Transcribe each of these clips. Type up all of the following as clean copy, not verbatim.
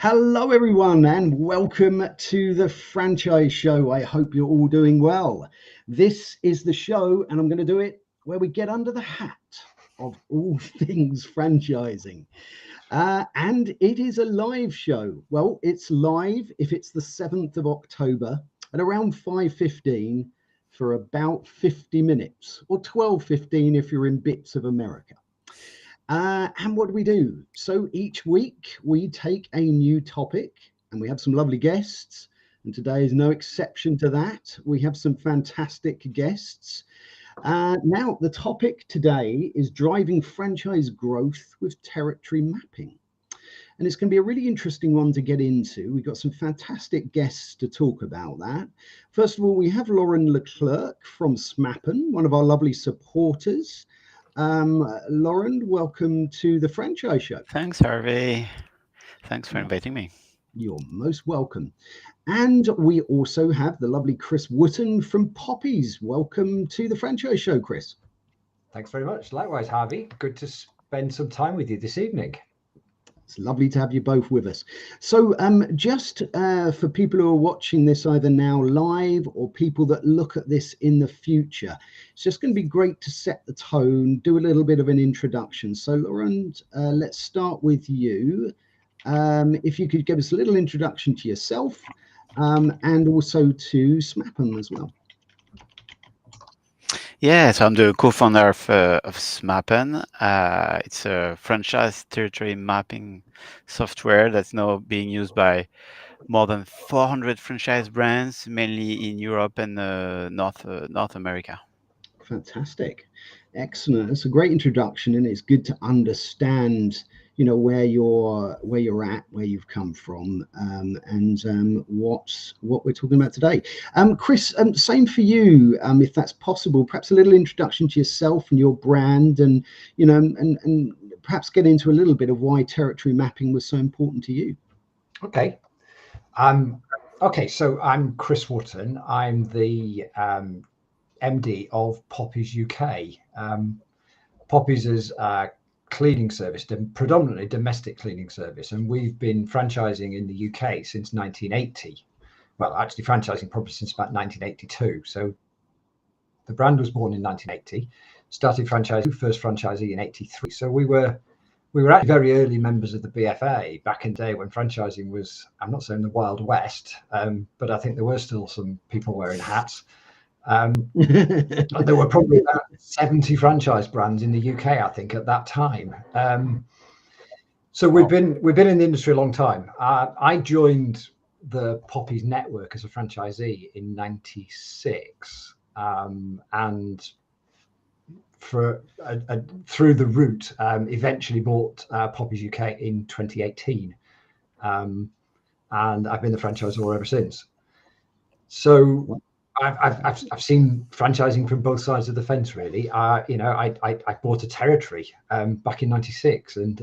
Hello, everyone, and welcome to the Franchise Show. I hope you're all doing well. This is the show, and I'm going to do it where we get under the hat of all things franchising. And it is a live show. Well, it's live if it's the 7th of October at around 5:15 for about 50 minutes, or 12:15 if you're in bits of America. And what do we do? So each week we take a new topic and we have some lovely guests. And today is no exception to that. We have some fantastic guests. Now, the topic today is driving franchise growth with territory mapping. And it's going to be a really interesting one to get into. We've got some fantastic guests to talk about that. First of all, we have Leclerc from Smappen, one of our lovely supporters. Laurent, welcome to the Franchise Show. Thanks, Harvey. Thanks for inviting me. You're most welcome. And we also have the lovely Chris Wotton from Poppies. Welcome to the Franchise Show, Chris. Thanks very much. Likewise, Harvey. Good to spend some time with you this evening. It's lovely to have you both with us. So just for people who are watching this either now live or people that look at this in the future, it's just going to be great to set the tone, do a little bit of an introduction. So Laurent, let's start with you. If you could give us a little introduction to yourself and also to Smappen as well. Yeah, so I'm the co-founder of Smappen. It's a franchise territory mapping software that's now being used by more than 400 franchise brands, mainly in Europe and North America. Fantastic. Excellent. It's a great introduction, and it's good to understand, you know, where you're at, where you've come from, and what we're talking about today. Chris, same for you, if that's possible. Perhaps a little introduction to yourself and your brand, and you know, and perhaps get into a little bit of why territory mapping was so important to you. Okay. Okay. So I'm Chris Wotton. I'm the MD of Poppies UK. Poppies is a cleaning service, predominantly domestic cleaning service, and we've been franchising in the UK since 1980. Well, actually franchising probably since about 1982. So the brand was born in 1980, started franchising, first franchisee in 83. So we were actually very early members of the BFA back in the day when franchising was, I'm not saying the Wild West, but I think there were still some people wearing hats. There were probably about 70 franchise brands in the UK, I think, at that time. So we've been in the industry a long time. I joined the Poppies network as a franchisee in '96, and through the route, eventually bought Poppies UK in 2018, and I've been the franchisor ever since. So I've seen franchising from both sides of the fence, really. You know, I bought a territory back in '96, and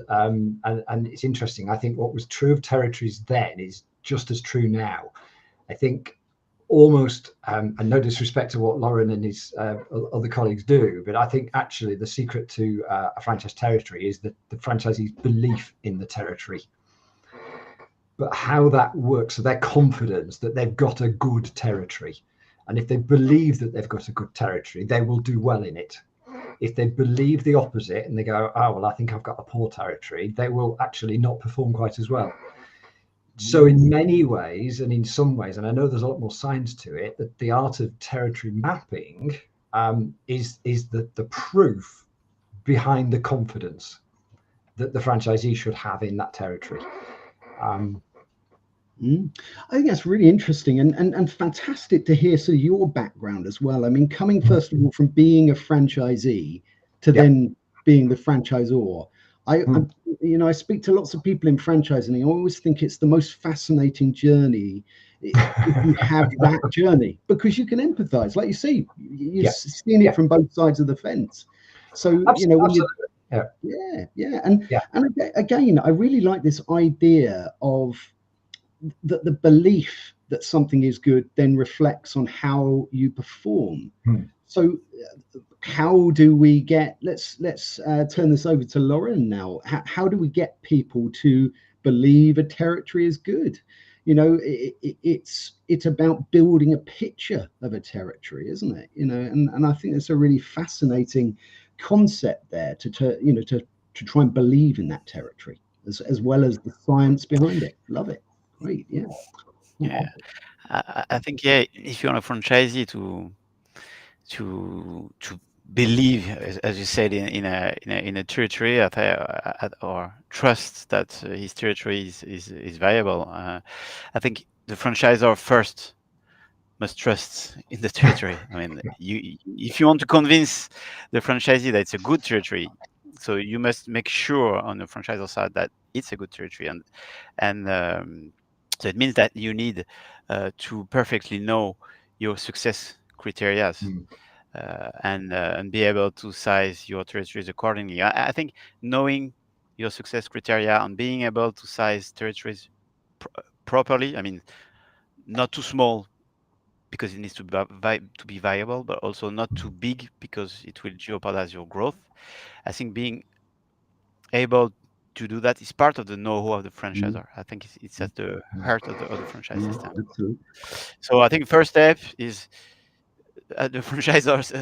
it's interesting. I think what was true of territories then is just as true now. I think almost, and no disrespect to what Lauren and his other colleagues do, but I think actually the secret to a franchise territory is the franchisee's belief in the territory. But how that works, so their confidence that they've got a good territory. And if they believe that they've got a good territory, they will do well in it. If they believe the opposite and they go, oh, well, I think I've got a poor territory, they will actually not perform quite as well. So in many ways, and in some ways, and I know there's a lot more science to it, that the art of territory mapping is the proof behind the confidence that the franchisee should have in that territory. I think that's really interesting and fantastic to hear. So your background as well. I mean, coming first of all from being a franchisee to then being the franchisor. I speak to lots of people in franchising. I always think it's the most fascinating journey if you have that journey, because you can empathize, like you see, you've seen it from both sides of the fence. So you know, when and again, I really like this idea of that the belief that something is good then reflects on how you perform. So how do we get, let's turn this over to Lauren now. How do we get people to believe a territory is good. You know, it's about building a picture of a territory, isn't it? You know, and I think it's a really fascinating concept there to try and believe in that territory as well as the science behind it. Love it. Great. Yeah. Yeah, I think, yeah, if you're a franchisee to believe, as you said, in a territory, or trust that his territory is viable. I think the franchisor first must trust in the territory. I mean, if you want to convince the franchisee that it's a good territory, so you must make sure on the franchisor side that it's a good territory, and so it means that you need to perfectly know your success criteria, and be able to size your territories accordingly. I think knowing your success criteria and being able to size territories properly, I mean, not too small because it needs to be viable, but also not too big because it will jeopardize your growth. I think being able to do that is part of the know-how of the franchisor. I think it's at the heart of the franchise system. Absolutely. So I think first step is the franchisors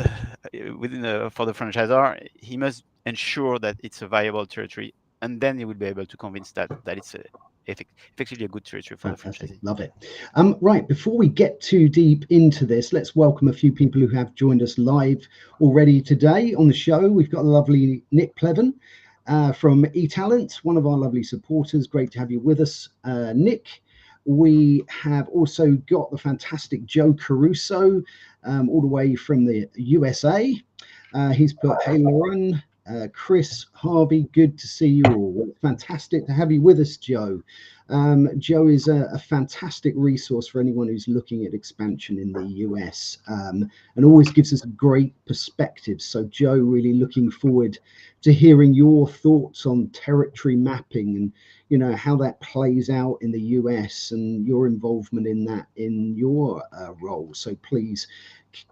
for the franchisor, he must ensure that it's a viable territory, and then he will be able to convince that it's effectively a good territory for Fantastic. the franchisee. Love it. Right, before we get too deep into this, let's welcome a few people who have joined us live already today on the show. We've got the lovely Nick Pleven from eTalent, one of our lovely supporters. Great to have you with us, Nick. We have also got the fantastic Joe Caruso, all the way from the USA. He's put, hey, Lauren, Chris, Harvey, good to see you all. Fantastic to have you with us, Joe. Joe is a fantastic resource for anyone who's looking at expansion in the US, and always gives us a great perspective. So Joe, really looking forward to hearing your thoughts on territory mapping and, you know, how that plays out in the US and your involvement in that in your role. So please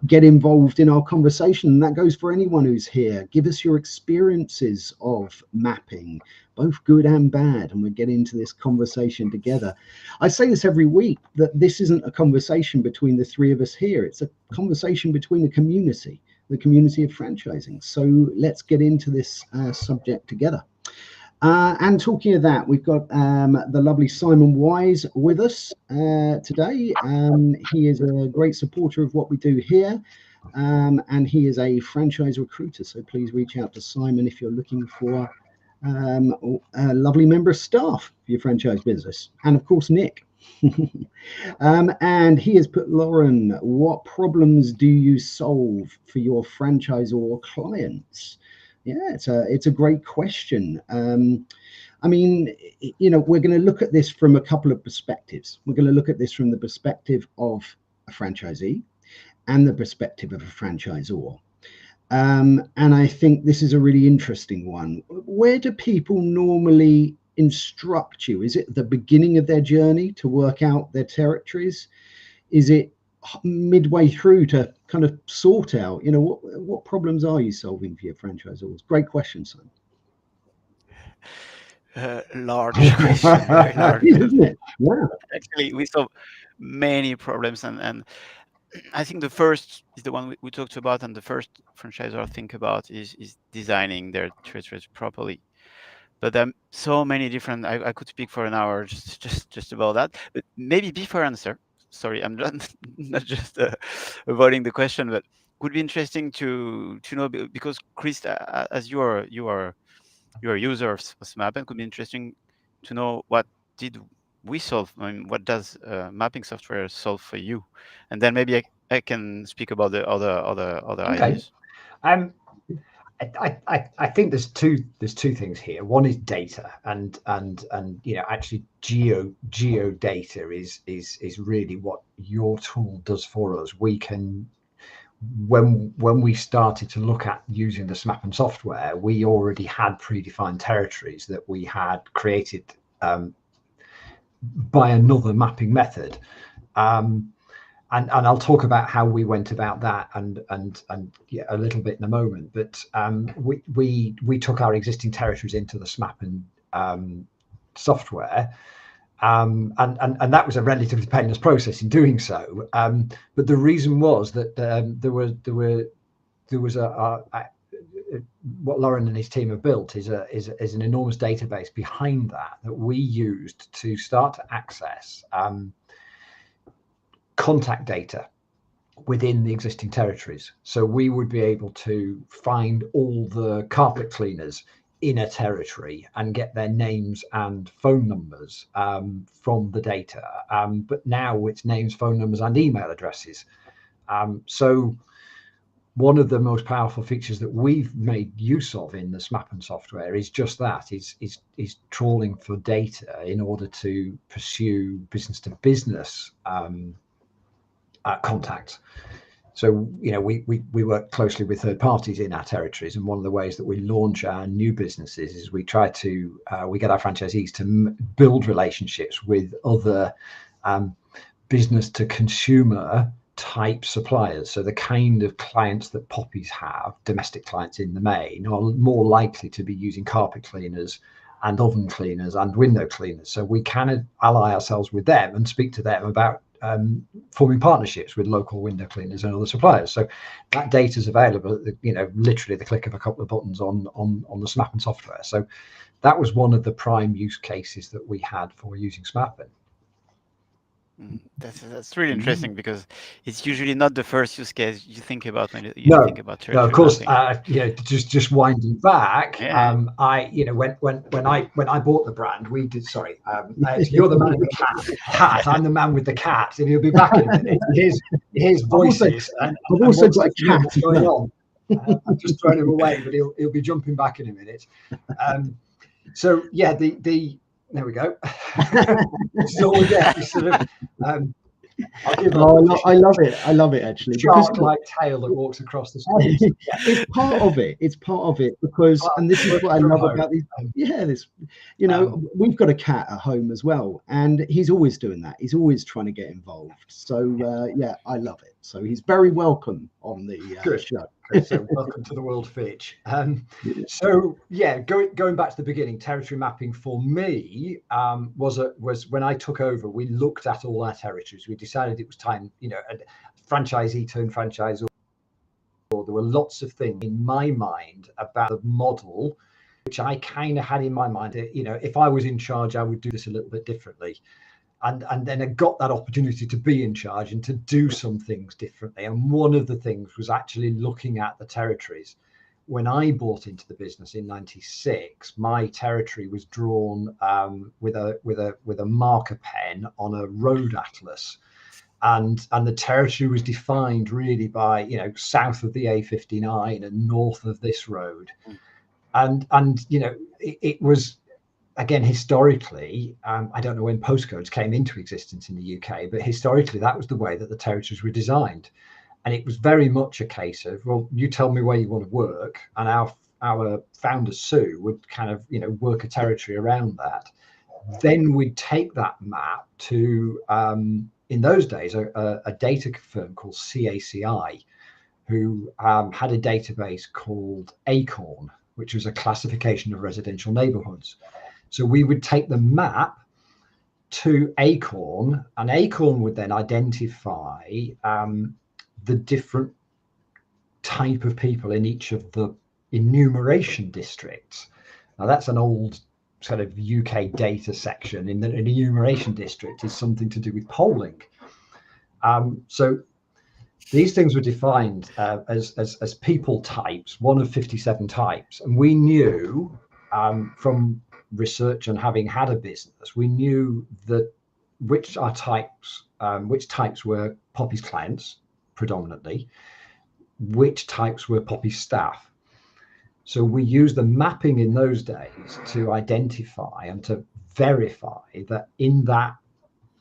get involved in our conversation, and that goes for anyone who's here. Give us your experiences of mapping, both good and bad, and we'll get into this conversation together. I say this every week, that this isn't a conversation between the three of us here. It's a conversation between the community of franchising. So let's get into this subject together. And talking of that, we've got the lovely Simon Wise with us today. He is a great supporter of what we do here, and he is a franchise recruiter. So please reach out to Simon if you're looking for a lovely member of staff for your franchise business. And of course, Nick. And he has put, Lauren, what problems do you solve for your franchisor clients? Yeah, it's a great question. I mean, you know, we're going to look at this from a couple of perspectives. We're going to look at this from the perspective of a franchisee and the perspective of a franchisor. And I think this is a really interesting one. Where do people normally instruct you? Is it the beginning of their journey to work out their territories? Is it midway through to kind of sort out, you know, what problems are you solving for your franchisors? Great question, Simon. Large question, very large. Isn't it? Yeah. Actually, we solve many problems, and I think the first is the one we talked about, and the first franchisor think about is designing their territories properly. But there are so many different. I could speak for an hour just about that. But maybe before I answer, sorry, I'm not just avoiding the question, but would be interesting to know, because Chris, as you are a user of Smappen, could be interesting to know what did we solve. I mean, what does mapping software solve for you? And then maybe I can speak about the other ideas. I think there's two things here. One is data, and you know, actually geo data is really what your tool does for us. We can, when we started to look at using the Smappen software, we already had predefined territories that we had created by another mapping method. And I'll talk about how we went about that and yeah, a little bit in a moment. But we took our existing territories into the Smappen software. And that was a relatively painless process in doing so. But the reason was that there was what Lauren and his team have built is an enormous database behind that we used to start to access contact data within the existing territories. So we would be able to find all the carpet cleaners in a territory and get their names and phone numbers from the data. But now it's names, phone numbers, and email addresses. So one of the most powerful features that we've made use of in the Smappen software is just that, is trawling for data in order to pursue business to business contacts. So, you know, we work closely with third parties in our territories, and one of the ways that we launch our new businesses is we try to we get our franchisees to build relationships with other business to consumer type suppliers. So the kind of clients that Poppies have, domestic clients in the main, are more likely to be using carpet cleaners and oven cleaners and window cleaners. So we can ally ourselves with them and speak to them about forming partnerships with local window cleaners and other suppliers. So that data is available at literally the click of a couple of buttons on the Smappen software. So that was one of the prime use cases that we had for using Smappen. That's really interesting, because it's usually not the first use case you think about when you think about territory No, of course. mapping. Just winding back. Yeah. When I bought the brand, we did. Sorry, you're the man with the cat. I'm the man with the cat, and he'll be back in a minute. His voices. I've also got a cat. What's going on? I've just thrown him away, but he'll be jumping back in a minute. So yeah, there we go. So again, sort of. I love it. I love it, actually. Shark-like tail that walks across the screen. It's part of it. It's part of it because, and this is what I love about these. Yeah, we've got a cat at home as well, and he's always doing that. He's always trying to get involved. So yeah, I love it. So he's very welcome on the show. So welcome to the world, Fitch. So yeah, going back to the beginning, territory mapping for me was when I took over. We looked at all our territories. We decided it was time, a franchisee turned franchisor. There were lots of things in my mind about the model, which I kind of had in my mind. If I was in charge, I would do this a little bit differently. And then I got that opportunity to be in charge and to do some things differently. And one of the things was actually looking at the territories. When I bought into the business in '96, my territory was drawn with a marker pen on a road atlas, and the territory was defined really by south of the A59 and north of this road, and it was. Again, historically, I don't know when postcodes came into existence in the UK, but historically, that was the way that the territories were designed. And it was very much a case of, well, you tell me where you want to work, and our founder, Sue, would kind of, work a territory around that. Then we'd take that map to, in those days, a data firm called CACI, who had a database called Acorn, which was a classification of residential neighborhoods. So we would take the map to Acorn, and Acorn would then identify the different type of people in each of the enumeration districts. Now that's an old sort of UK data section. In the enumeration district is something to do with polling. So these things were defined as people types, one of 57 types, and we knew from research and having had a business, we knew that which types were Poppy's clients predominantly, which types were Poppy's staff. So we used the mapping in those days to identify and to verify that in that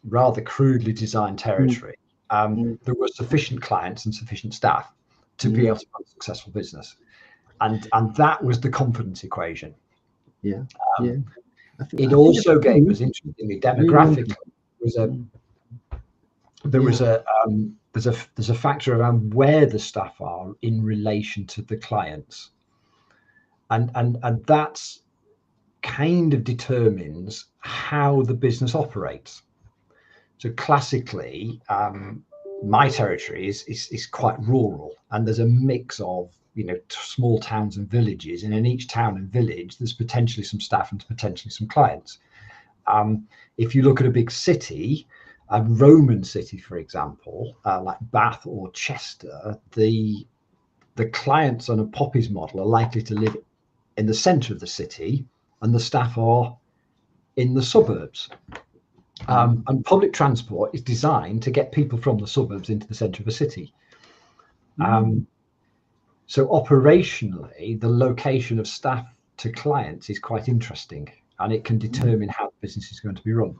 rather crudely designed territory, there were sufficient clients and sufficient staff to be able to run a successful business. And that was the confidence equation. Yeah. It also gave us, interestingly, demographically, there's a factor around where the staff are in relation to the clients, and that's kind of determines how the business operates. So classically, my territory is quite rural, and there's a mix of, you know, small towns and villages, and in each town and village there's potentially some staff and potentially some clients. If you look at a big city, a Roman city, for example, like Bath or Chester, the clients on a Poppies model are likely to live in the centre of the city, and the staff are in the suburbs. And public transport is designed to get people from the suburbs into the centre of a city. So operationally, the location of staff to clients is quite interesting, and it can determine how the business is going to be run.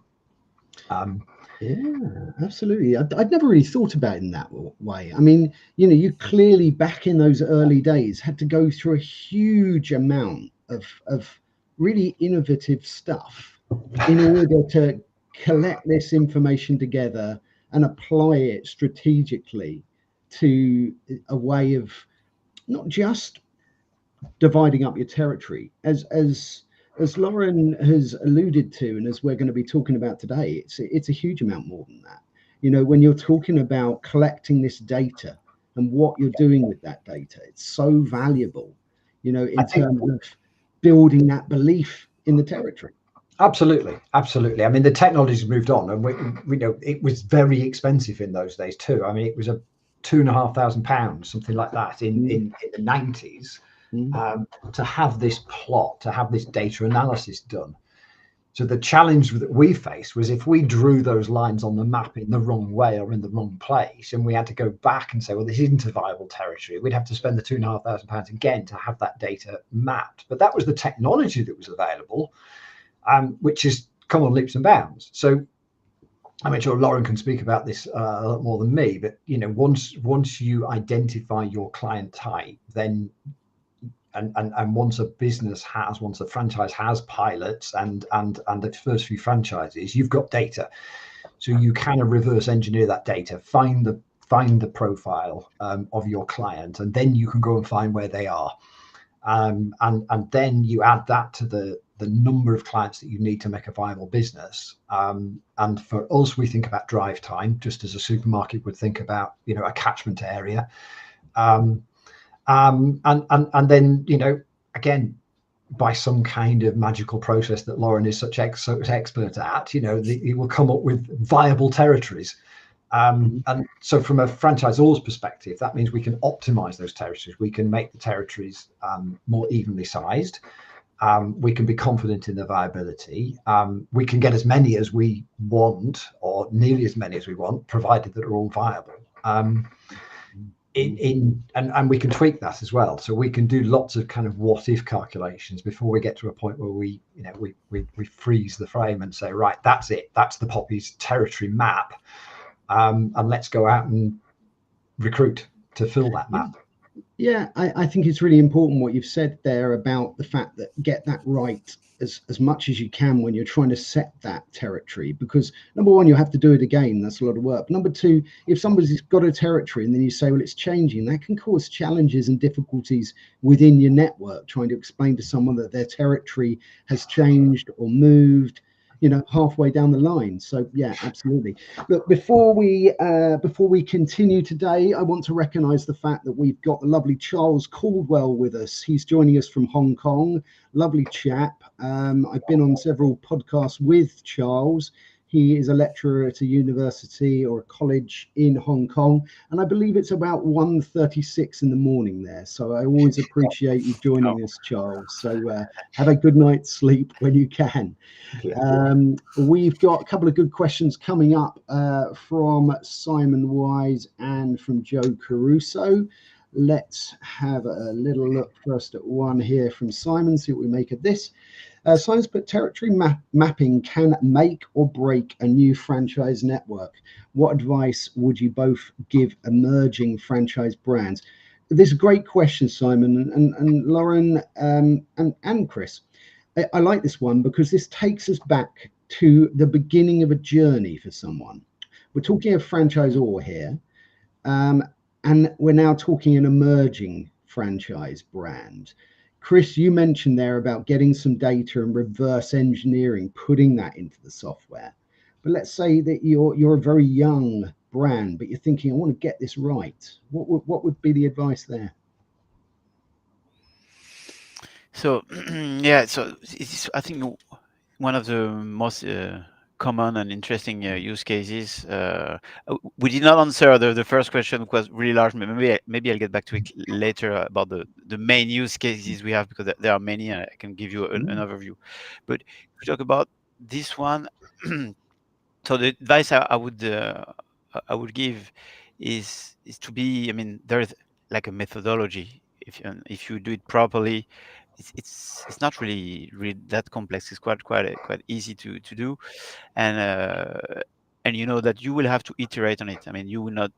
Yeah, absolutely. I'd never really thought about it in that way. I mean, you know, you clearly back in those early days had to go through a huge amount of really innovative stuff in order to collect this information together and apply it strategically to a way of not just dividing up your territory, as Lauren has alluded to, and as we're going to be talking about today, it's a huge amount more than that. You know, when you're talking about collecting this data and what you're doing with that data, it's so valuable, you know, in terms of building that belief in the territory. Absolutely. I mean, the technology's moved on, and we know it was very expensive in those days too. I mean, it was a £2,500, something like that, in the 90s. To have this plot, to have this data analysis done. So the challenge that we faced was if we drew those lines on the map in the wrong way or in the wrong place, and we had to go back and say, well, this isn't a viable territory, we'd have to spend the £2,500 again to have that data mapped. But that was the technology that was available, which has come on leaps and bounds. So I'm sure Lauren can speak about this a lot more than me, but you know, once you identify your client type, then and once a franchise has pilots and the first few franchises, you've got data, so you kind of reverse engineer that data, find the profile of your client, and then you can go and find where they are, and then you add that to the number of clients that you need to make a viable business. And for us, we think about drive time, just as a supermarket would think about, you know, a catchment area. And then, you know, again, by some kind of magical process that Lauren is such expert at, you know, he will come up with viable territories. And so from a franchisor's perspective, that means we can optimize those territories. We can make the territories more evenly sized. We can be confident in their viability. We can get as many as we want, or nearly as many as we want, provided that they're all viable. And we can tweak that as well, so we can do lots of kind of what if calculations before we get to a point where we freeze the frame and say, right, that's it, that's the Poppies territory map, and let's go out and recruit to fill that map. Yeah, I think it's really important what you've said there about the fact that get that right as much as you can when you're trying to set that territory, because number one, you have to do it again. That's a lot of work. Number two, if somebody's got a territory and then you say, well, it's changing, that can cause challenges and difficulties within your network, trying to explain to someone that their territory has changed or moved, you know, halfway down the line. So yeah, absolutely. But before we continue today, I want to recognize the fact that we've got the lovely Charles Caldwell with us. He's joining us from Hong Kong. Lovely chap. I've been on several podcasts with Charles. He is a lecturer at a university or a college in Hong Kong, and I believe it's about 1:36 in the morning there. So I always appreciate you joining us, Charles. So have a good night's sleep when you can. We've got a couple of good questions coming up from Simon Wise and from Joe Caruso. Let's have a little look first at one here from Simon, see what we make of this. Simon's put territory mapping can make or break a new franchise network. What advice would you both give emerging franchise brands? This is a great question, Simon, and Lauren and Chris. I like this one because this takes us back to the beginning of a journey for someone. We're talking a franchisor here, and we're now talking an emerging franchise brand. Chris, you mentioned there about getting some data and reverse engineering, putting that into the software. But let's say that you're a very young brand, but you're thinking, I want to get this right. What would be the advice there? So yeah, so it's, I think one of the most common and interesting use cases. We did not answer the first question, which was really large. Maybe I'll get back to it later about the main use cases we have, because there are many. I can give you an overview. But if we talk about this one, so the advice I would give is to be. I mean, there's like a methodology. If you do it properly, it's not really that complex. It's quite easy to do, and you know that you will have to iterate on it. I mean, you will not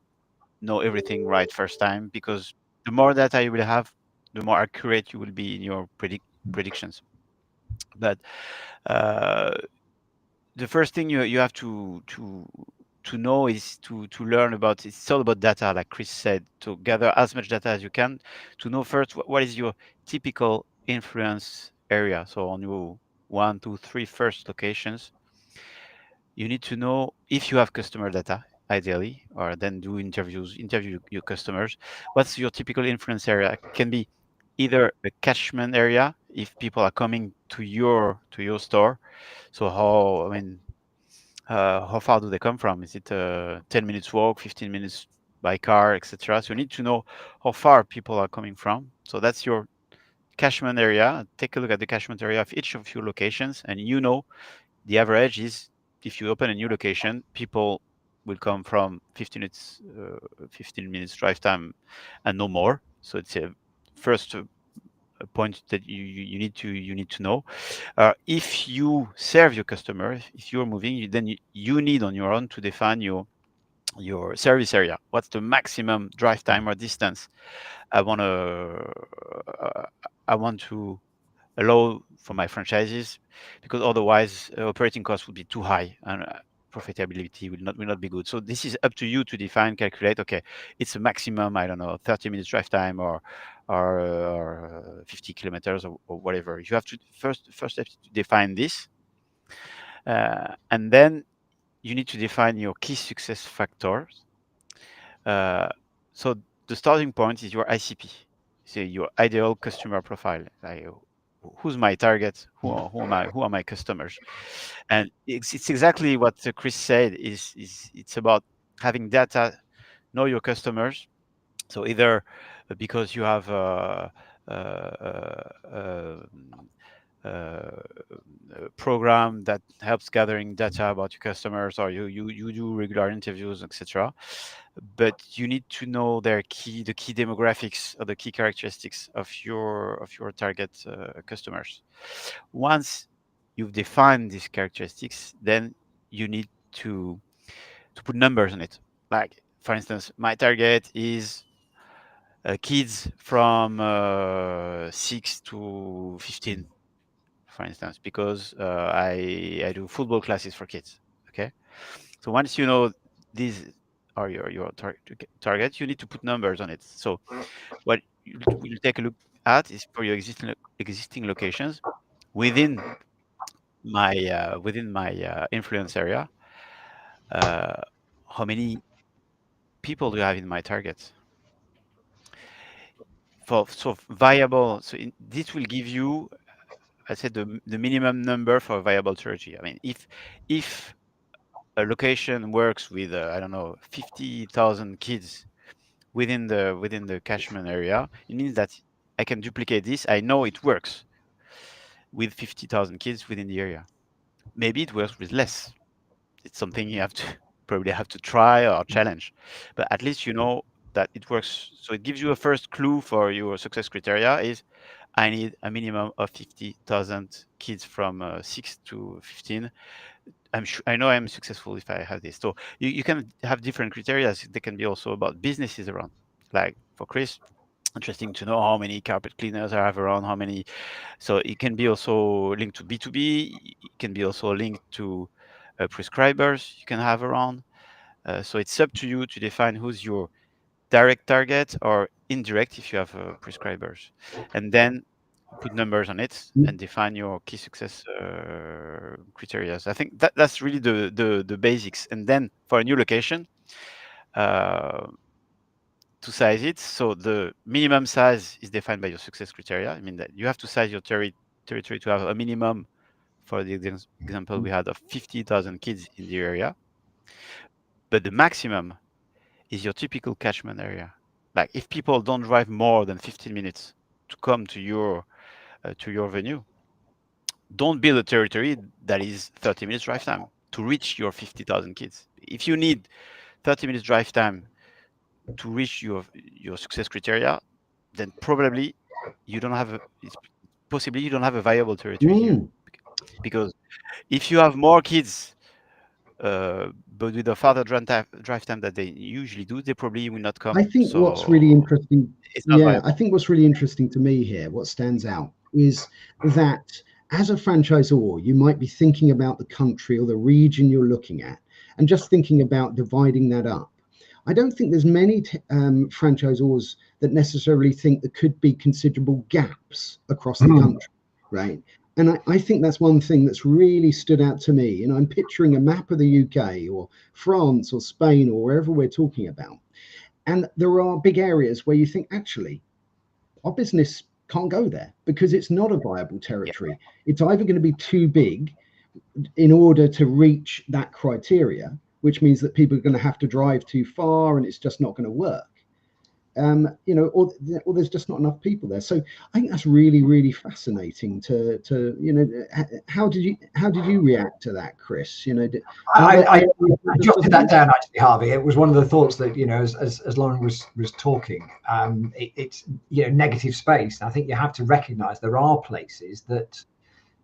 know everything right first time, because the more data you will have, the more accurate you will be in your predictions. But uh, the first thing you have to know is to learn about. It's all about data, like Chris said, to gather as much data as you can to know first what is your typical influence area. So on your 1, 2, 3 first locations, you need to know if you have customer data, ideally, or then do interview your customers. What's your typical influence area? Can be either a catchment area, if people are coming to your store. So how far do they come from? Is it 10 minutes walk, 15 minutes by car, etc.? So you need to know how far people are coming from. So that's your catchment area. Take a look at the catchment area of each of your locations, and you know the average is, if you open a new location, people will come from 15 minutes drive time and no more. So it's a first a point that you need to know. If you serve your customer, if you're moving, then you need on your own to define your service area. What's the maximum drive time or distance I want to allow for my franchises, because otherwise operating costs would be too high, and profitability will not be good. So this is up to you to define, calculate. Okay, it's a maximum, I don't know, 30 minutes drive time, or 50 kilometers, or whatever. You have to first step is to define this, and then you need to define your key success factors. So the starting point is your ICP, so your ideal customer profile. Like, who's my target? Who are my customers? And it's exactly what Chris said. Is it's about having data, know your customers. So either because you have a program that helps gathering data about your customers, or you do regular interviews, etc. But you need to know the key demographics, or the key characteristics of your target customers. Once you've defined these characteristics, then you need to put numbers on it. Like, for instance, my target is kids from 6 to 15, for instance, because I do football classes for kids. Okay, so once you know these are your target, you need to put numbers on it. So what you'll take a look at is, for your existing locations within my influence area, uh, how many people do you have in my target? For viable, so this will give you, I said, the minimum number for viable strategy. I mean, if a location works with I don't know, 50,000 kids within the catchment area, it means that I can duplicate this. I know it works with 50,000 kids within the area. Maybe it works with less. It's something you have to probably have to try or challenge, but at least you know that it works. So it gives you a first clue for your success criteria is, I need a minimum of 50,000 kids from 6 to 15. I know I'm successful if I have this. So you can have different criteria. They can be also about businesses around. Like for Chris, interesting to know how many carpet cleaners I have around, how many. So it can be also linked to B2B. It can be also linked to prescribers you can have around. So it's up to you to define who's your direct target, or indirect if you have prescribers. And then put numbers on it, Mm. and define your key success criteria. I think that's really the basics. And then for a new location, to size it, so the minimum size is defined by your success criteria. I mean that you have to size your territory to have a minimum. For the example we had of 50,000 kids in the area, but the maximum is your typical catchment area. Like if people don't drive more than 15 minutes to come to your venue, don't build a territory that is 30 minutes drive time to reach your 50,000 kids. If you need 30 minutes drive time to reach your success criteria, then probably you don't have it's possibly you don't have a viable territory here. Because if you have more kids but with a farther drive time that they usually do, they probably will not come. I think So what's really interesting, it's not viable. I think what's really interesting to me here, what stands out, is that as a franchisor, you might be thinking about the country or the region you're looking at and just thinking about dividing that up. I don't think there's many franchisors that necessarily think there could be considerable gaps across the country, right? And I think that's one thing that's really stood out to me. You know, I'm picturing a map of the UK or France or Spain or wherever we're talking about. And there are big areas where you think, actually, our business can't go there because it's not a viable territory. It's either going to be too big in order to reach that criteria, which means that people are going to have to drive too far and it's just not going to work. You know, or there's just not enough people there. So I think that's really, really fascinating to you know, how did you react to that, Chris? You know, I jotted that down actually, Harvey. It was one of the thoughts that, you know, as Lauren was talking, it's, you know, negative space. And I think you have to recognize there are places that,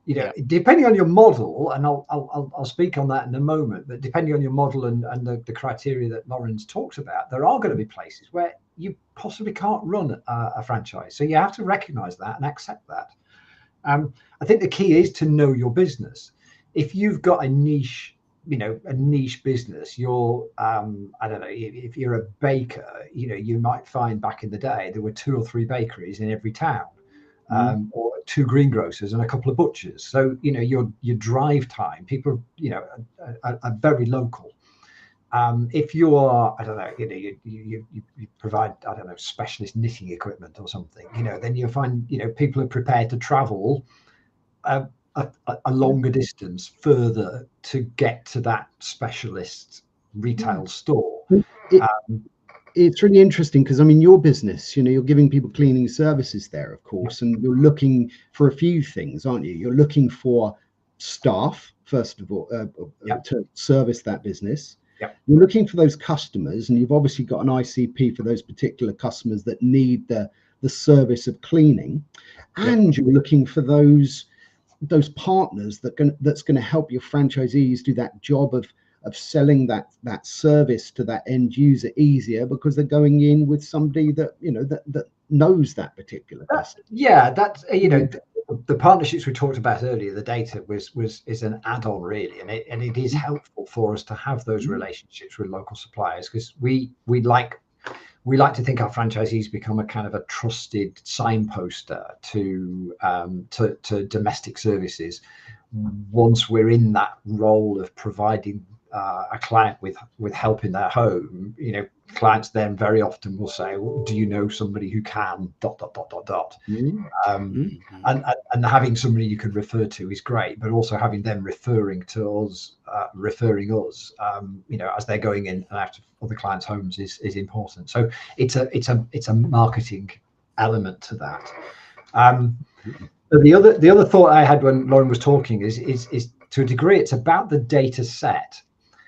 you know, depending on your model, and I'll speak on that in a moment, but depending on your model and the criteria that Lauren's talked about, there are going to be places where you possibly can't run a franchise. So you have to recognize that and accept that. I think the key is to know your business. If you've got a niche, you know, a niche business, you're, I don't know, if you're a baker, you know, you might find back in the day, there were 2 or 3 bakeries in every town. Or 2 greengrocers and a couple of butchers. So, you know, your drive time, people, you know, are very local. If you are, I don't know, you know, you provide, I don't know, specialist knitting equipment or something, you know, then you find, you know, people are prepared to travel a longer distance further to get to that specialist retail store. It's really interesting because, I mean, your business, you know, you're giving people cleaning services there, of course, and you're looking for a few things, aren't you? You're looking for staff, first of all, to service that business. You're looking for those customers, and you've obviously got an ICP for those particular customers that need the service of cleaning, and you're looking for those partners that's going to help your franchisees do that job of selling that service to that end user easier because they're going in with somebody that, you know, that knows that particular customer. That's, you know, the partnerships we talked about earlier, the data is an add-on really, and it is helpful for us to have those relationships with local suppliers, because we like to think our franchisees become a kind of a trusted signposter to domestic services once we're in that role of providing a client with help in their home. You know, clients then very often will say, well, do you know somebody who can ... And having somebody you can refer to is great, but also having them referring us, you know, as they're going in and out of other clients' homes is important. So it's a marketing element to that. But the other thought I had when Lauren was talking is to a degree, it's about the data set.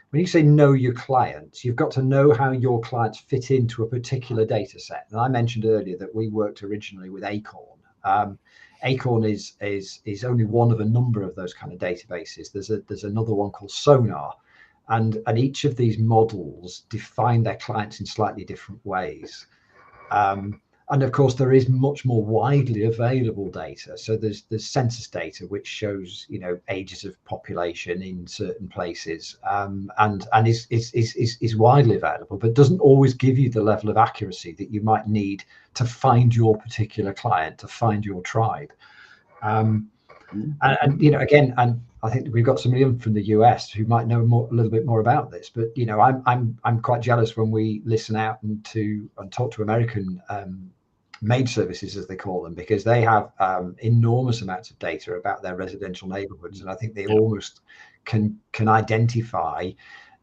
When you say know your clients, you've got to know how your clients fit into a particular data set. And I mentioned earlier that we worked originally with Acorn. Acorn is only one of a number of those kind of databases. There's another one called Sonar, and each of these models define their clients in slightly different ways. And of course, there is much more widely available data. So there's census data which shows, you know, ages of population in certain places, and is widely available, but doesn't always give you the level of accuracy that you might need to find your particular client, to find your tribe. And you know, again, and I think we've got somebody from the US who might know a little bit more about this. But you know, I'm quite jealous when we listen out and talk to American maid services, as they call them, because they have enormous amounts of data about their residential neighborhoods, and I think they almost can identify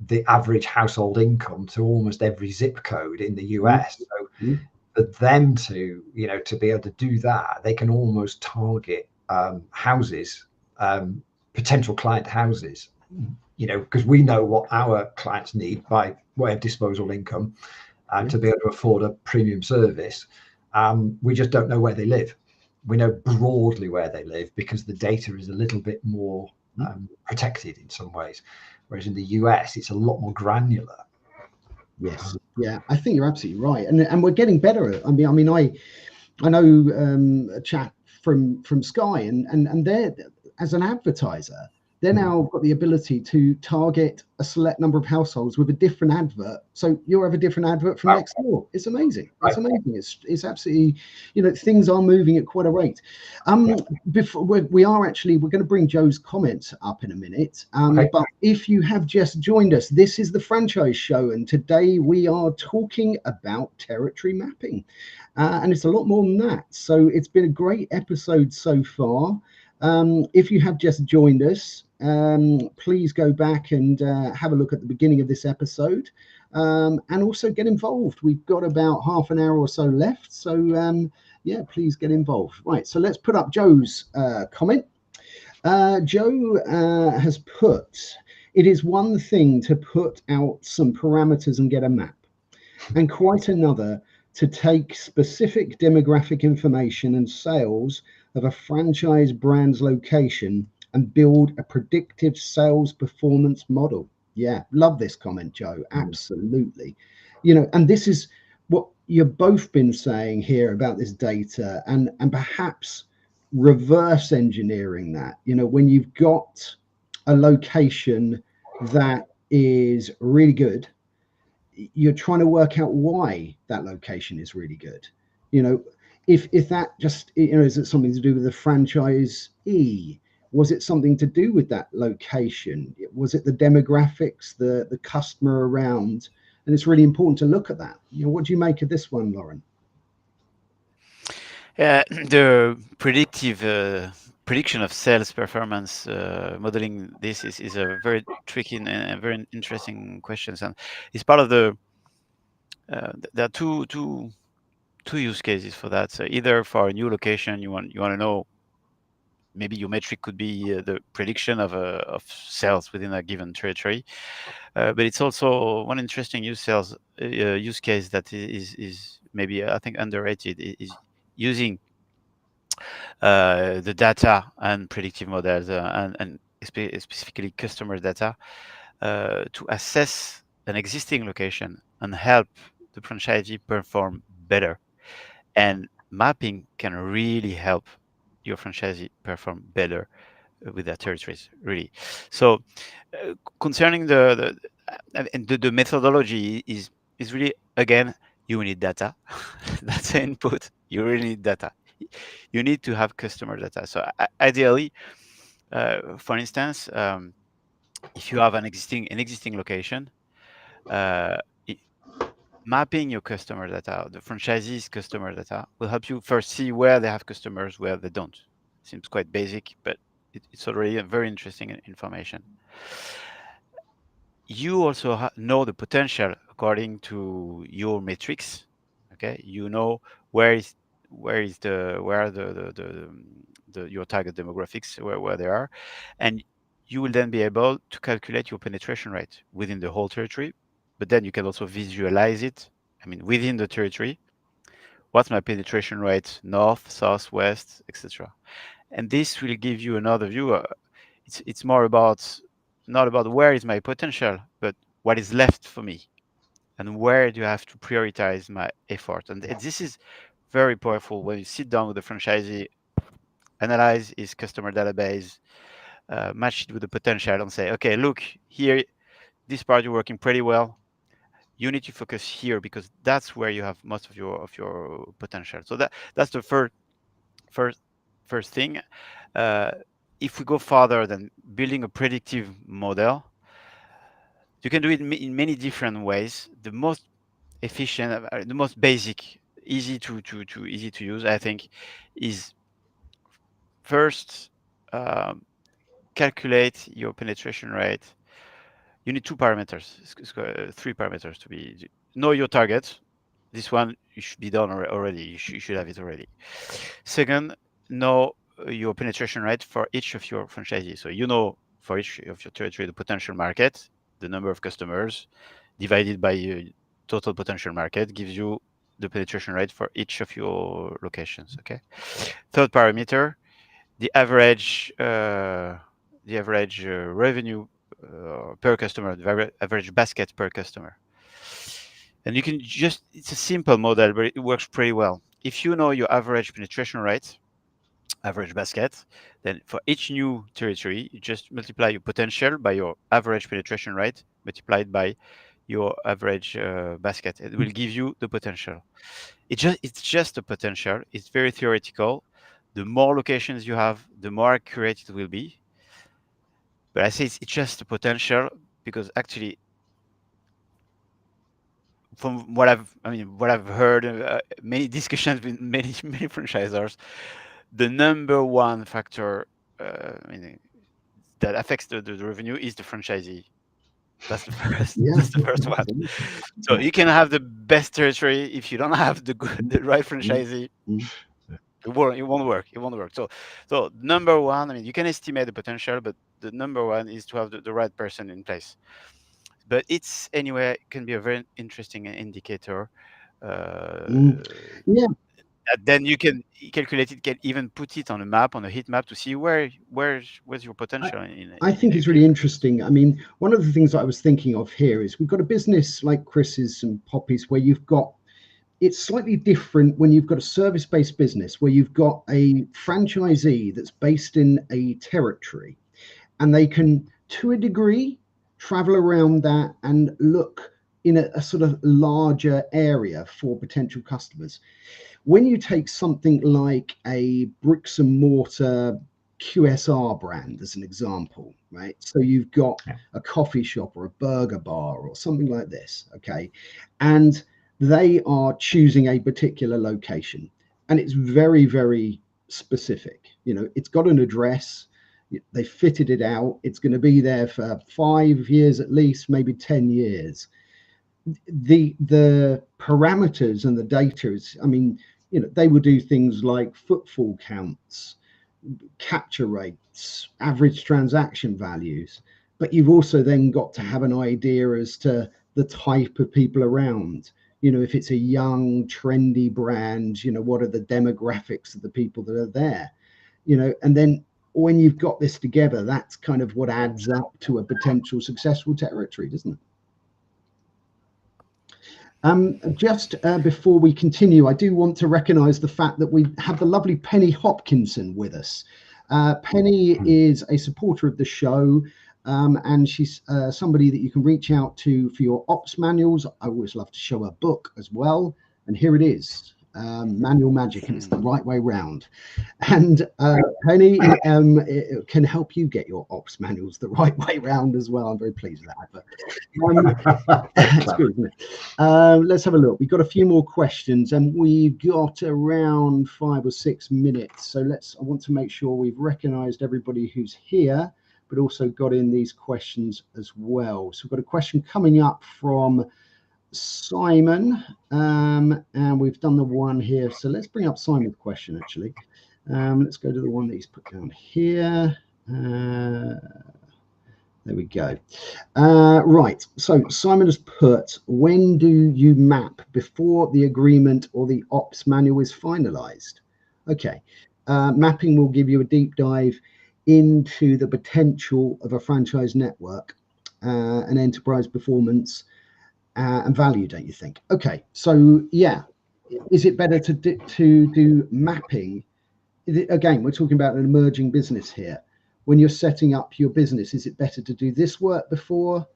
the average household income to almost every zip code in the US. So for them to, you know, to be able to do that, they can almost target houses, potential client houses, you know, because we know what our clients need by way of disposable income to be able to afford a premium service. We just don't know where they live. We know broadly where they live because the data is a little bit more protected in some ways, whereas in the US it's a lot more granular. Yes, yeah, I think you're absolutely right, and we're getting better at it. I know a chap from Sky, and they're, as an advertiser, they're now got the ability to target a select number of households with a different advert. So you'll have a different advert from next door. It's amazing. It's amazing. It's absolutely, you know, things are moving at quite a rate. Before we're going to bring Joe's comments up in a minute. But if you have just joined us, this is the Franchise Show, and today we are talking about territory mapping, and it's a lot more than that. So it's been a great episode so far. If you have just joined us, please go back and have a look at the beginning of this episode, and also get involved. We've got about half an hour or so left, so yeah, please get involved. Right, so let's put up Joe's comment. Joe has put, it is one thing to put out some parameters and get a map, and quite another to take specific demographic information and sales of a franchise brand's location and build a predictive sales performance model. Yeah, love this comment, Joe. Absolutely. You know, and this is what you've both been saying here about this data, and perhaps reverse engineering that. You know, when you've got a location that is really good, you're trying to work out why that location is really good. You know, if that just, you know, is it something to do with the franchisee? Was it something to do with that location? Was it the demographics, the customer around? And it's really important to look at that. You know, what do you make of this one, Lauren? The prediction of sales performance modeling, this is a very tricky and a very interesting questions, and it's part of the there are two use cases for that. So either for a new location, you want to know, maybe your metric could be the prediction of sales within a given territory, but it's also one interesting use case that is maybe, I think, underrated, is using the data and predictive models, and specifically customer data, to assess an existing location and help the franchisee perform better. And mapping can really help your franchisee perform better with their territories, really. So concerning the methodology is really, again, you need data. That's the input. You really need data. You need to have customer data. So ideally, for instance, if you have an existing location, mapping your customer data, the franchisee's customer data, will help you first see where they have customers, where they don't. Seems quite basic, but it's already a very interesting information. You also know the potential according to your metrics. Okay, you know where are your target demographics, where they are, and you will then be able to calculate your penetration rate within the whole territory. But then you can also visualize it. I mean, within the territory, what's my penetration rate, north, south, west, etc. And this will give you another view. It's more about, not about where is my potential, but what is left for me, and where do I have to prioritize my effort. And this is very powerful when you sit down with the franchisee, analyze his customer database, match it with the potential, and say, okay, look here, this part you're working pretty well. You need to focus here because that's where you have most of your potential. So that's the first thing. If we go farther than building a predictive model, you can do it in many different ways. The most efficient, the most basic, easy to use, I think, is first calculate your penetration rate. You need two parameters, three parameters to be know your target. This one you should be done already. You should have it already. Second, know your penetration rate for each of your franchisees. So you know for each of your territory the potential market, the number of customers divided by your total potential market gives you the penetration rate for each of your locations. Okay. Third parameter, the average revenue per customer, the average basket per customer. And you can just, it's a simple model, but it works pretty well. If you know your average penetration rate, average basket, then for each new territory, you just multiply your potential by your average penetration rate multiplied by your average basket. It will give you the potential. It's just a potential. It's very theoretical. The more locations you have, the more accurate it will be. But I say it's just a potential because actually, from what I've heard, many discussions with many franchisors, the number one factor that affects the revenue is the franchisee. That's the first. Yeah, That's the first one. So you can have the best territory if you don't have the right franchisee. It won't work. It won't work. So number one, you can estimate the potential, but the number one is to have the right person in place. But it's anyway can be a very interesting indicator. Yeah. Then you can calculate it, can even put it on a map, on a heat map, to see where's your potential. I think it's really interesting. I mean, one of the things that I was thinking of here is we've got a business like Chris's and Poppy's where you've got, it's slightly different when you've got a service-based business where you've got a franchisee that's based in a territory and they can, to a degree, travel around that and look in a sort of larger area for potential customers. When you take something like a bricks and mortar QSR brand as an example, right? So you've got a coffee shop or a burger bar or something like this, okay? And they are choosing a particular location and it's very, very specific. It's got an address, they fitted it out, it's going to be there for 5 years at least, maybe 10 years. The parameters and the data is, they will do things like footfall counts, capture rates, average transaction values, but you've also then got to have an idea as to the type of people around. If it's a young, trendy brand, what are the demographics of the people that are there? And then when you've got this together, that's kind of what adds up to a potential successful territory, doesn't it? Just before we continue, I do want to recognise the fact that we have the lovely Penny Hopkinson with us. Penny is a supporter of the show, and she's somebody that you can reach out to for your ops manuals. I always love to show her book as well, and here it is. Manual magic, and it's the right way round. And Penny can help you get your ops manuals the right way round as well. I'm very pleased with that. It's good, isn't it? Let's have a look. We've got a few more questions, and we've got around 5 or 6 minutes. So I want to make sure we've recognised everybody who's here, but also got in these questions as well. So we've got a question coming up from Simon, and we've done the one here, so let's bring up Simon's question actually. Let's go to the one that he's put down here. There we go. Right, so Simon has put, when do you map? Before the agreement or the ops manual is finalized? Okay, mapping will give you a deep dive into the potential of a franchise network and enterprise performance and value, don't you think? Okay, so yeah, is it better to do mapping? Again, we're talking about an emerging business here. When you're setting up your business, is it better to do this work before,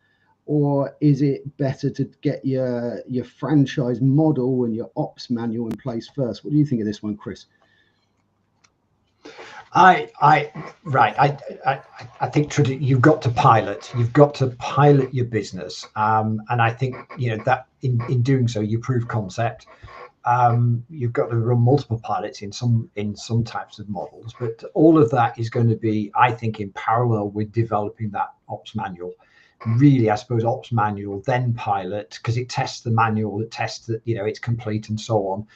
or is it better to get your franchise model and your ops manual in place first? What do you think of this one, Chris? I think you've got to pilot. You've got to pilot your business, and I think that in doing so you prove concept. You've got to run multiple pilots in some types of models, but all of that is going to be, I think, in parallel with developing that ops manual. Really, I suppose ops manual, then pilot, because it tests the manual, it tests that it's complete and so on.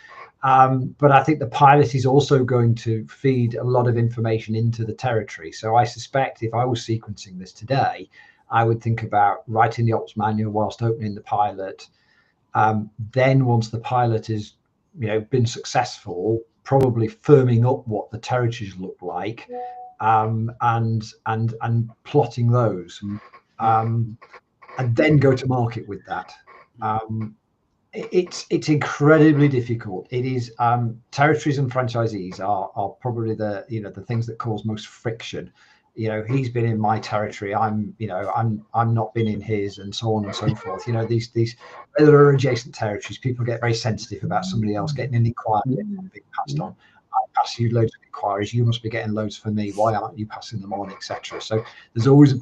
But I think the pilot is also going to feed a lot of information into the territory. So I suspect if I was sequencing this today, I would think about writing the ops manual whilst opening the pilot. Then once the pilot is been successful, probably firming up what the territories look like, and plotting those, and then go to market with that. It's incredibly difficult. It is. Territories and franchisees are probably the things that cause most friction. He's been in my territory. I'm not been in his, and so on and so forth. These there are adjacent territories. People get very sensitive about somebody else getting an inquiry and being passed on. I pass you loads of inquiries. You must be getting loads for me. Why aren't you passing them on, etc. So there's always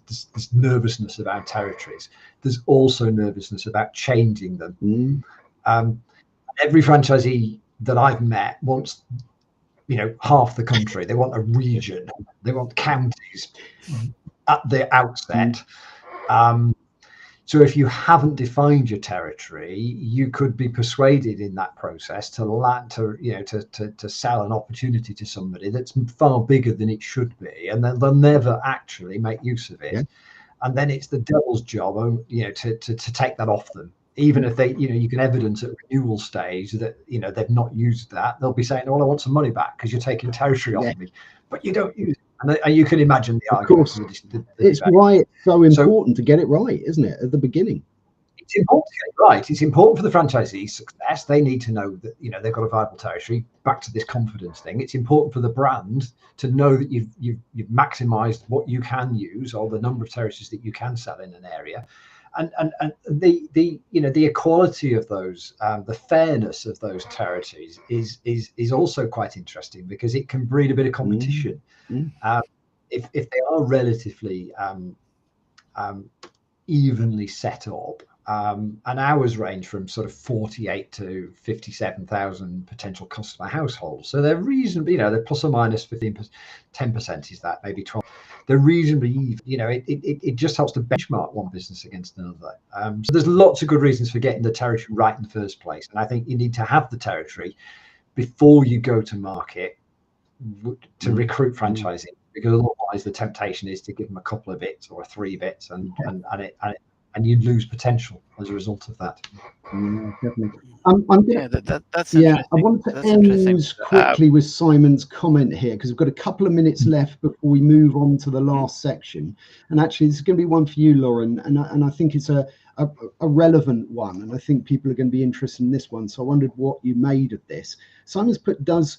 this nervousness about territories. There's also nervousness about changing them. Every franchisee that I've met wants half the country. They want a region. They want counties at the outset. So if you haven't defined your territory, you could be persuaded in that process to sell an opportunity to somebody that's far bigger than it should be, and then they'll never actually make use of it. Yeah. And then it's the devil's job, to take that off them. Even if they, you can evidence at renewal stage that they've not used that, they'll be saying, "Well, I want some money back because you're taking territory off me," but you don't use it. And you can imagine the argument. Of course, it's why it's so important to get it right, isn't it, at the beginning? It's important to get it right. It's important for the franchisee's success. They need to know that they've got a viable territory. Back to this confidence thing. It's important for the brand to know that you've maximised what you can use, or the number of territories that you can sell in an area. And the equality of those, the fairness of those territories is also quite interesting, because it can breed a bit of competition. If they are relatively evenly set up, and ours range from sort of 48 to 57,000 potential customer households, so they're reasonably, they're plus or minus 15%, 10% is that, maybe 12. They're reasonably even. It just helps to benchmark one business against another. So there's lots of good reasons for getting the territory right in the first place, and I think you need to have the territory before you go to market to recruit franchising, because otherwise the temptation is to give them a couple of bits or 3 bits, and you'd lose potential as a result of that. Definitely. That's I want to end quickly with Simon's comment here, because we've got a couple of minutes left before we move on to the last section. And actually, this is going to be one for you, Lauren, and I think it's a relevant one, and I think people are going to be interested in this one. So I wondered what you made of this. Simon's put, does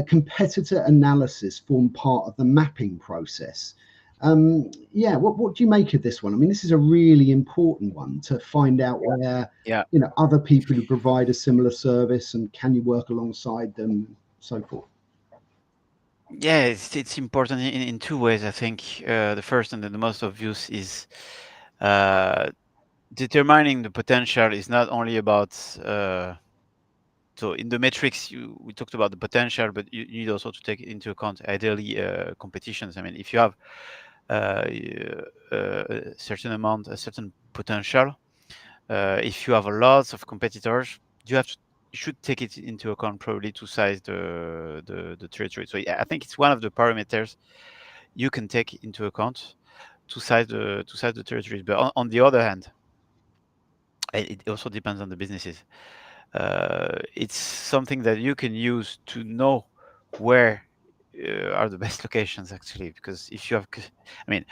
competitor analysis form part of the mapping process? What do you make of this one? I mean, this is a really important one to find out where other people who provide a similar service, and can you work alongside them, and so forth. Yeah, it's important in 2 ways. I think the first and the most obvious is determining the potential is not only about so in the metrics we talked about the potential, but you need also to take into account ideally competitions. I mean, if you have a certain potential, if you have a lot of competitors, you should take it into account probably to size the territory. So I think it's one of the parameters you can take into account to size the territories. But on the other hand, it also depends on the businesses. It's something that you can use to know where are the best locations, actually, because if you have, I mean,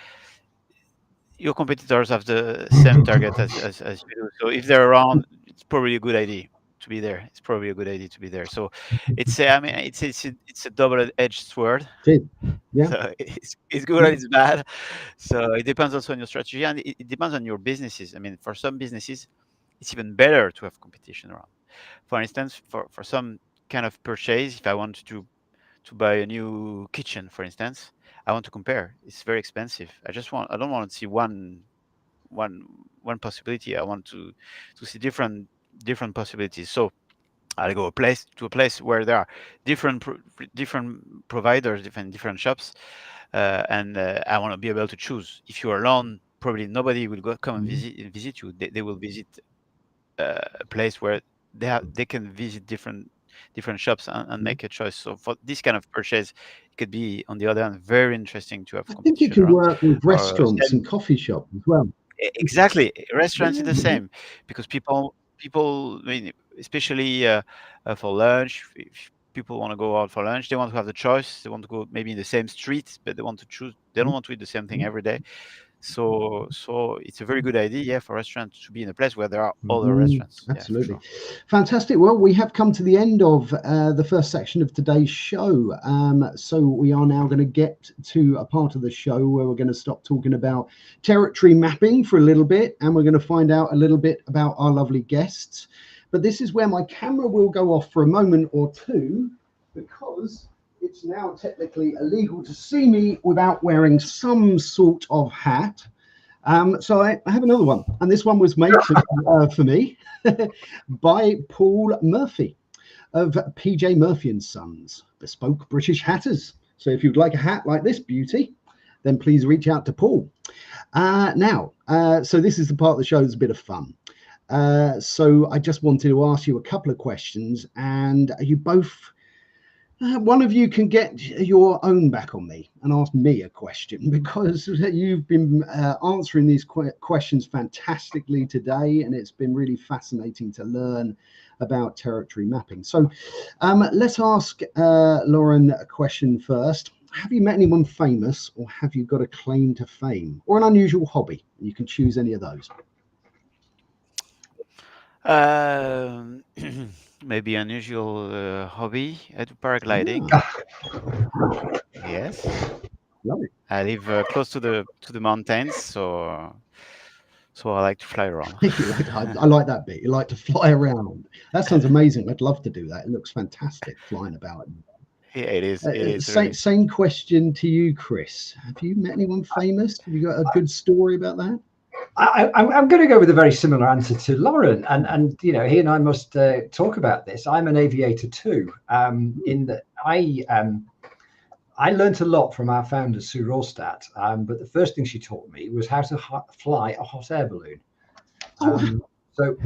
your competitors have the same target as you do. So if they're around, it's probably a good idea. to be there. It's probably a good idea to be there. So it's I mean it's a double-edged sword. Yeah. So it's good and it's bad. So it depends also on your strategy, and it depends on your businesses. I mean, for some businesses, it's even better to have competition around. For instance, for some kind of purchase, if I want to buy a new kitchen, for instance, I want to compare. It's very expensive. I don't want to see one possibility. I want to see different possibilities. So I'll go to a place where there are different providers, different shops, and I want to be able to choose. If you're alone, probably nobody will come and visit you. They will visit a place where they can visit different shops and make a choice. So for this kind of purchase, it could be, on the other hand, very interesting to have I think it competition can around. work with Or restaurants same, and coffee shops as well. exactly, restaurants is the Yeah. same, because I mean, especially for lunch, if people want to go out for lunch, they want to have the choice. They want to go maybe in the same street, but they want to choose. They don't want to eat the same thing every day. So it's a very good idea, yeah, for restaurants to be in a place where there are other restaurants. Yeah, for Absolutely. sure. Fantastic. Well, we have come to the end of the first section of today's show. So we are now going to get to a part of the show where we're going to stop talking about territory mapping for a little bit, and we're going to find out a little bit about our lovely guests. But this is where my camera will go off for a moment or two, because it's now technically illegal to see me without wearing some sort of hat. So I have another one, and this one was made for me by Paul Murphy of PJ Murphy and Sons, bespoke British hatters. So if you'd like a hat like this beauty, then please reach out to Paul. So this is the part of the show that's a bit of fun. So I just wanted to ask you a couple of questions, and you both, one of you can get your own back on me and ask me a question, because you've been answering these questions fantastically today, and it's been really fascinating to learn about territory mapping. So let's ask Lauren a question first. Have you met anyone famous, or have you got a claim to fame, or an unusual hobby? You can choose any of those. Maybe unusual hobby. I do paragliding. Yes, Love it. I live close to the mountains, so I like to fly around. I like that bit. You like to fly around. That sounds amazing. I'd love to do that. It looks fantastic flying about. Yeah, it is. It is really. Same question to you, Chris. Have you met anyone famous? Have you got a good story about that? I'm going to go with a very similar answer to Lauren, and he and I must talk about this. I'm an aviator too. In that I learned a lot from our founder Sue Rorstadt, but the first thing she taught me was how to fly a hot air balloon. So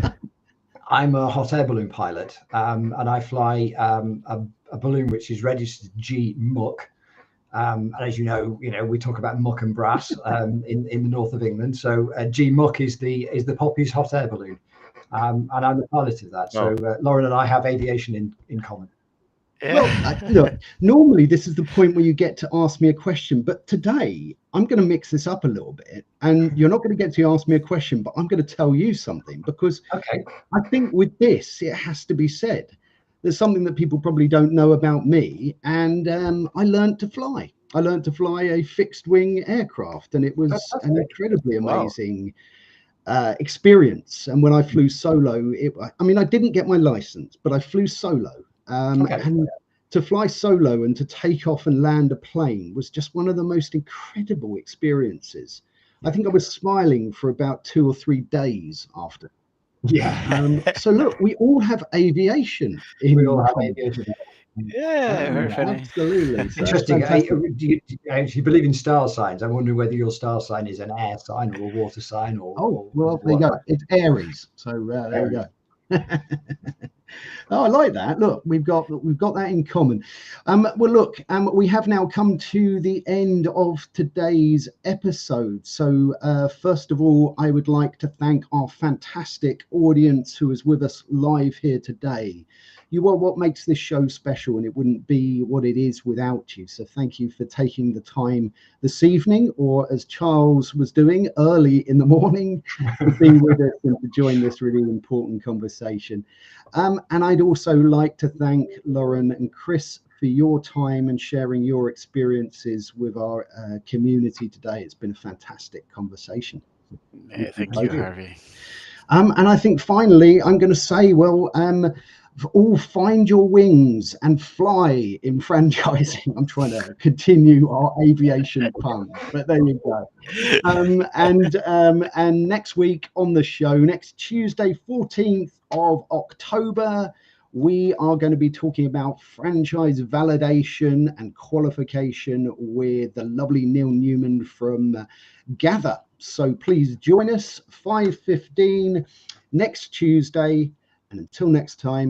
I'm a hot air balloon pilot, and I fly a balloon which is registered G Muck. And as you know, we talk about muck and brass in the north of England. So G Muck is the Poppy's hot air balloon, and I'm the pilot of that. So Lauren and I have aviation in common. Well, look, normally this is the point where you get to ask me a question, but today I'm going to mix this up a little bit, and you're not going to get to ask me a question, but I'm going to tell you something, because I think with this, it has to be said. There's something that people probably don't know about me, and I learned to fly. I learned to fly a fixed wing aircraft, and it was an incredibly amazing experience. And when I flew solo, I didn't get my license, but I flew solo. And to fly solo and to take off and land a plane was just one of the most incredible experiences. I think I was smiling for about 2 or 3 days after. So look, we all have aviation. We all have aviation. Yeah, very funny. Absolutely. So interesting. Do you believe in star signs? I'm wondering whether your star sign is an air sign or a water sign, or well, there you go. It's Aries. So there you go. Oh, I like that. Look, we've got that in common. Well, look, we have now come to the end of today's episode. So first of all, I would like to thank our fantastic audience who is with us live here today. You are what makes this show special, and it wouldn't be what it is without you. So thank you for taking the time this evening, or as Charles was doing, early in the morning, to be with us and to join this really important conversation. And I'd also like to thank Lauren and Chris for your time and sharing your experiences with our community today. It's been a fantastic conversation. Thank you, Harvey. And I think finally, I'm going to say, well, all find your wings and fly in franchising. I'm trying to continue our aviation pun, but there you go. And next week on the show, next Tuesday, 14th of October, we are going to be talking about franchise validation and qualification with the lovely Neil Newman from Gather. So please join us 5:15 next Tuesday. And until next time.